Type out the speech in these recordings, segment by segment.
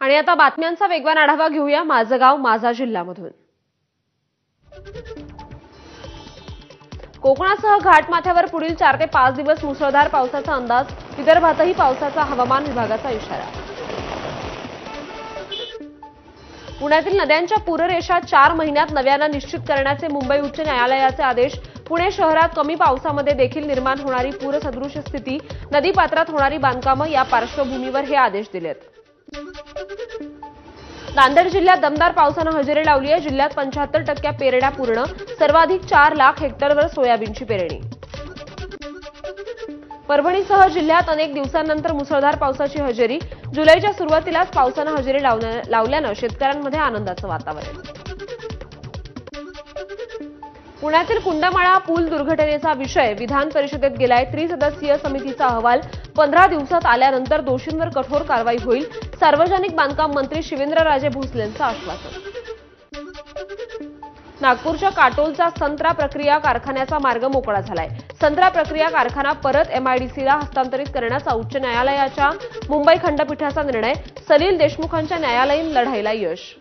आणि आता बातम्यांचा वेगवान आढावा घेऊया माझं गाव माझा जिल्ह्यामधून। कोकणासह घाटमाथ्यावर पुढील 4 ते 5 दिवस मुसळधार पावसाचा अंदाज। विदर्भातही पावसाचा हवामान विभागाचा इशारा। पुण्यातील नद्यांच्या पूररेषा 4 महिन्यात नव्याने निश्चित करण्याचे मुंबई उच्च न्यायालयाचे आदेश। पुणे शहरात कमी पावसामध्ये देखील निर्माण होणारी पूरसदृश स्थिती, नदीपात्रात होणारी बांधकामं या पार्श्वभूमीवर हे आदेश दिलेत। नांदेड जिल्ह्यात दमदार पावसाने हजेरी लावली आहे। जिल्ह्यात 75% पेरण्या पूर्ण, सर्वाधिक 4 लाख हेक्टरवर सोयाबीनची पेरणी। परभणीसह जिल्ह्यात अनेक दिवसांनंतर मुसळधार पावसाची हजेरी। जुलैच्या सुरुवातीलाच पावसाने हजेरी लावल्यानं शेतकऱ्यांमध्ये आनंदाचं वातावरण। पुण्यातील कुंडमाळा पूल दुर्घटनेचा विषय विधान परिषदेत गेलाय। त्रिसदस्यीय समितीचा अहवाल 15 दिवसात आल्यानंतर दोषींवर कठोर कारवाई होईल। सार्वजनिक बांधकाम मंत्री शिवेंद्रराजे भोसलेंचं आश्वासन। नागपूरच्या काटोलचा संत्रा प्रक्रिया कारखान्याचा मार्ग मोकळा झालाय। संत्रा प्रक्रिया कारखाना परत एमआयडीसीला हस्तांतरित करण्याचा उच्च न्यायालयाच्या मुंबई खंडपीठाचा निर्णय। सलील देशमुखांच्या न्यायालयीन लढाईला यश।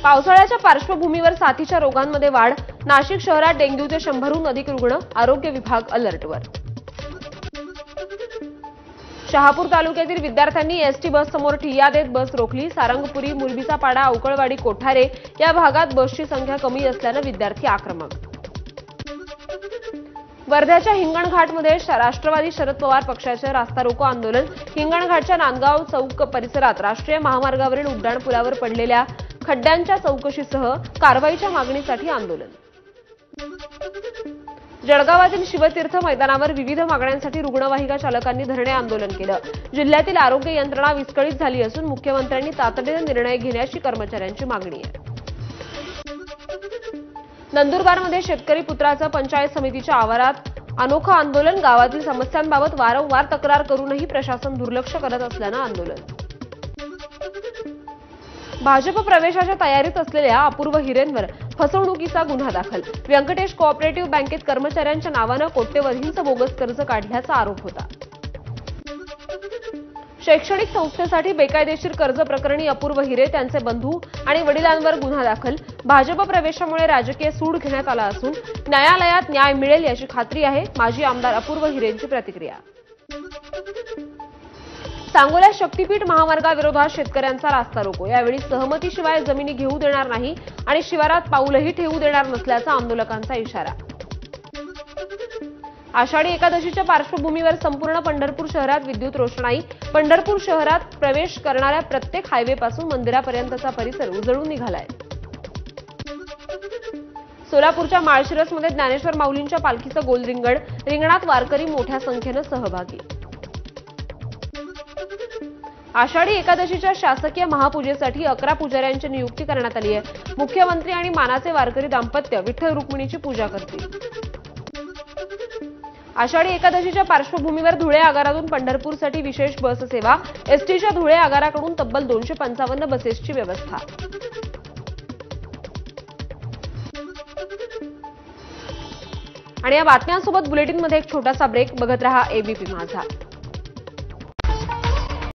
पावसाळ्याच्या पार्श्वभूमीवर साथीच्या रोगांमध्ये वाढ। नाशिक शहरात डेंग्यूचे 100हून अधिक रुग्ण, आरोग्य विभाग अलर्टवर। शहापूर तालुक्यातील विद्यार्थ्यांनी एसटी बस समोर ठिय्या देत बस रोखली। सारंगपुरी, मुरबीचा पाडा, अवकळवाडी, कोठारे या भागात बसची संख्या कमी असल्याने विद्यार्थी आक्रमक। वर्ध्याच्या हिंगणघाटमध्ये राष्ट्रवादी शरद पवार पक्षाचे रास्ता रोको आंदोलन। हिंगणघाटच्या नांदगाव चौक परिसरात राष्ट्रीय महामार्गावरील उड्डाणपुलावर पडलेल्या खड्ड्यांच्या चौकशीसह कारवाईच्या मागणीसाठी आंदोलन। जळगावातील शिवतीर्थ मैदानावर विविध मागण्यांसाठी रुग्णवाहिका चालकांनी धरणे आंदोलन केलं। जिल्ह्यातील आरोग्य यंत्रणा विस्कळीत झाली असून मुख्यमंत्र्यांनी तातडीने निर्णय घेण्याची कर्मचाऱ्यांची मागणी आहे। नंदुरबारमध्ये शेतकरी पुत्राचं पंचायत समितीच्या आवारात अनोखं आंदोलन। गावातील समस्यांबाबत वारंवार तक्रार करूनही प्रशासन दुर्लक्ष करत असल्यानं आंदोलन। भाजप प्रवेशाच्या तयारीत असलेल्या अपूर्व हिरेंवर फसवणुकीचा गुन्हा दाखल। व्यंकटेश कोऑपरेटिव्ह बँकेत कर्मचाऱ्यांच्या नावानं कोट्यवधींचं बोगस कर्ज काढल्याचा आरोप होता। शैक्षणिक संस्थेसाठी बेकायदेशीर कर्ज प्रकरणी अपूर्व हिरे, त्यांचे बंधू आणि वडिलांवर गुन्हा दाखल। भाजप प्रवेशामुळे राजकीय सूड घेण्यात आला असून न्यायालयात न्याय मिळेल याची खात्री आहे। माजी आमदार अपूर्व हिरेंची प्रतिक्रिया। सांगोला शक्तीपीठ महामार्गाविरोधात शेतकऱ्यांचा रास्ता रोको। यावेळी सहमतीशिवाय जमिनी घेऊ देणार नाही आणि शिवारात पाऊलही ठेवू देणार नसल्याचा आंदोलकांचा इशारा। आषाढी एकादशीच्या पार्श्वभूमीवर संपूर्ण पंढरपूर शहरात विद्युत रोषणाई। पंढरपूर शहरात प्रवेश करणाऱ्या प्रत्येक हायवेपासून मंदिरापर्यंतचा परिसर उजळून निघालाय। सोलापूरच्या माळशिरसमध्ये ज्ञानेश्वर माऊलींच्या पालखीचं गोल रिंगण। रिंगणात वारकरी मोठ्या संख्येनं सहभागी। आषाढी एकादशीच्या शासकीय महापूजेसाठी 11 पुजाऱ्यांची नियुक्ती करण्यात आली आहे। मुख्यमंत्री आणि मानाचे वारकरी दाम्पत्य विठ्ठल रुक्मिणीची पूजा करतील। आषाढी एकादशीच्या पार्श्वभूमीवर धुळे आगारातून पंढरपूरसाठी विशेष बस सेवा। एसटीच्या धुळे आगाराकडून तब्बल 255 बसेसची व्यवस्था। आणि या बातम्यांसोबत बुलेटिनमध्ये एक छोटासा ब्रेक। बघत रहा एबीपी माझा।